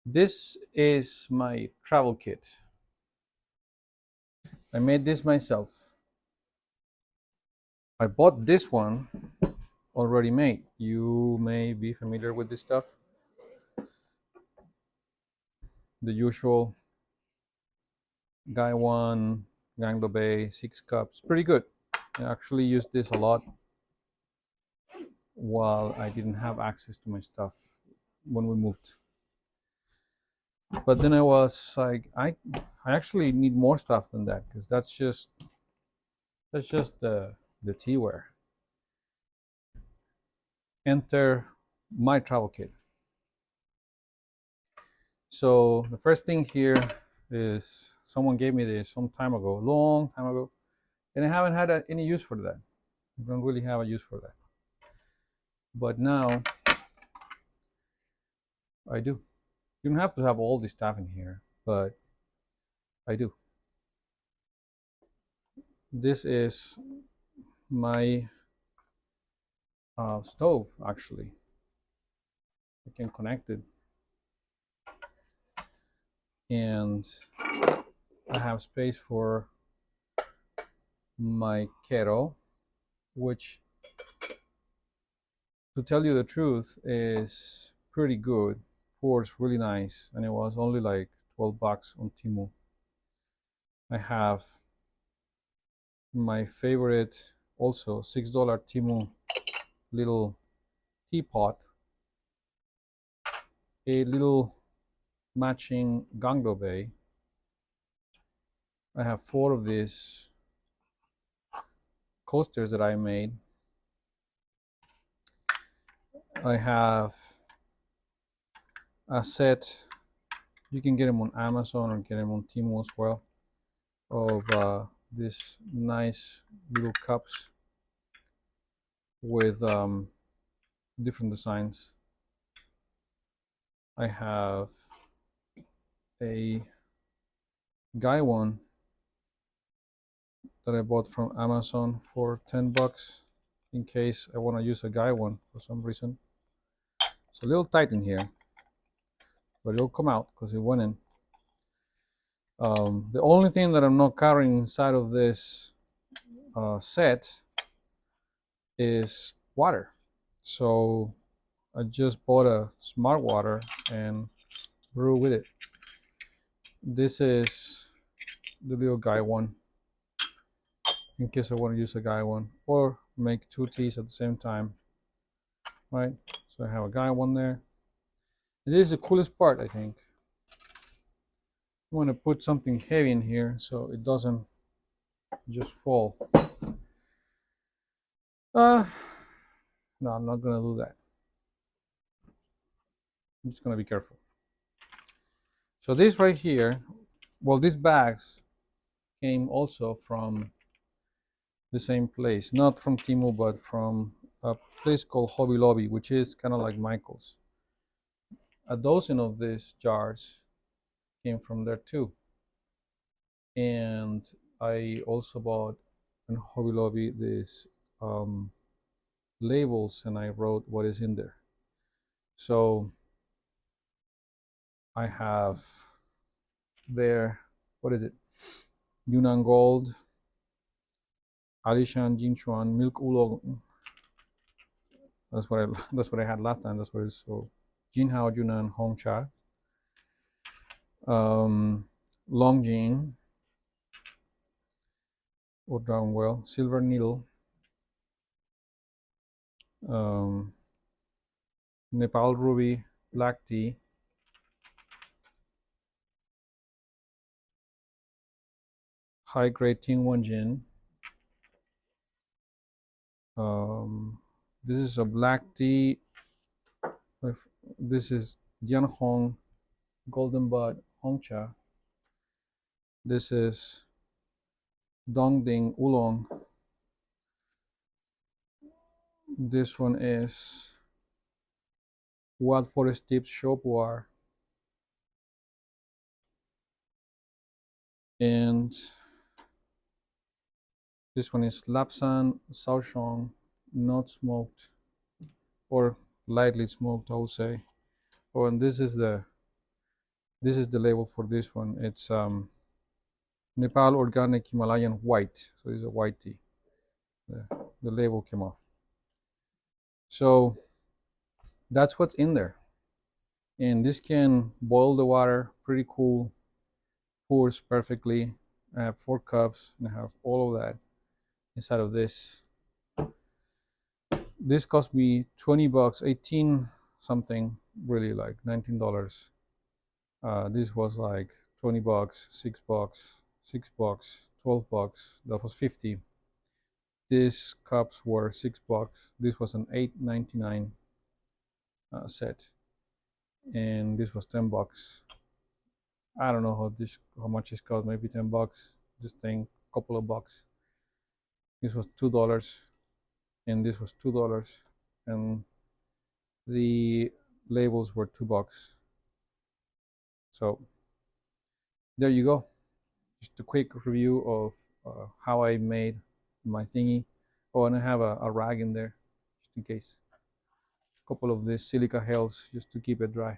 This is my travel kit. I made this myself. I bought this one already made. You may be familiar with this stuff. The usual Guy one, Gang Bay, 6 cups. Pretty good. I actually used this a lot while I didn't have access to my stuff when we moved. But then I was like, I actually need more stuff than that because that's just the teaware. Enter my travel kit. So the first thing here is someone gave me this some time ago, long time ago, and I haven't had any use for that. I don't really have a use for that. But now I do. You don't have to have all this stuff in here, but I do. This is my stove, actually. I can connect it, and I have space for my kettle, which, to tell you the truth, is pretty good. Pours really nice, and it was only like 12 bucks on Temu. I have my favorite, also $6 Temu little teapot, a little matching gong. I have 4 of these coasters that I made. I have a set, you can get them on Amazon or get them on Temu as well, of these nice little cups with different designs. I have a guy one that I bought from Amazon for 10 bucks in case I want to use a guy one for some reason. It's a little tight in here, but it'll come out because it went in. The only thing that I'm not carrying inside of this set is water. So I just bought a smart water and brew with it. This is the little guy one in case I want to use a guy one or make 2 teas at the same time, right? So I have a guy one there. And this is the coolest part, I think. I want to put something heavy in here so it doesn't just fall. No, I'm not gonna do that. I'm just gonna be careful. So this right here, well, these bags came also from the same place, not from Temu, but from a place called Hobby Lobby, which is kind of like Michael's. A dozen of these jars came from there too. And I also bought in Hobby Lobby these labels, and I wrote what is in there. So I have there, what is it? Yunnan Gold, Alishan Jinchuan, Milk Oolong. That's what I had last time. That's what it is. So Jinhao Yunnan Hong Cha, Longjing or Dragon Well, Silver Needle, Nepal Ruby, Black Tea, High Grade Tingwan Gin. This is a black tea. This is Jianhong Golden Bud Hongcha. This is Dongding Oolong. This one is Wild Forest Tips Shopwar. And this one is Lapsan Shaoshong, not smoked or lightly smoked, I would say. Oh, and this is the This is the label for this one. It's Nepal Organic Himalayan White. So it's a white tea. The label came off. So that's what's in there. And this can boil the water, pretty cool, pours perfectly. I have 4 cups and I have all of that inside of this. This cost me 20 bucks, 18 something, really like $19. This was like 20 bucks, 6 bucks, 6 bucks, 12 bucks. That was 50. These cups were 6 bucks. This was an 8.99 set, and this was 10 bucks. I don't know how much it cost. Maybe 10 bucks. This thing, couple of bucks. This was $2, and this was $2, and the labels were 2 bucks. So there you go. Just a quick review of how I made my thingy. Oh, and I have a rag in there just in case. A couple of these silica hells just to keep it dry.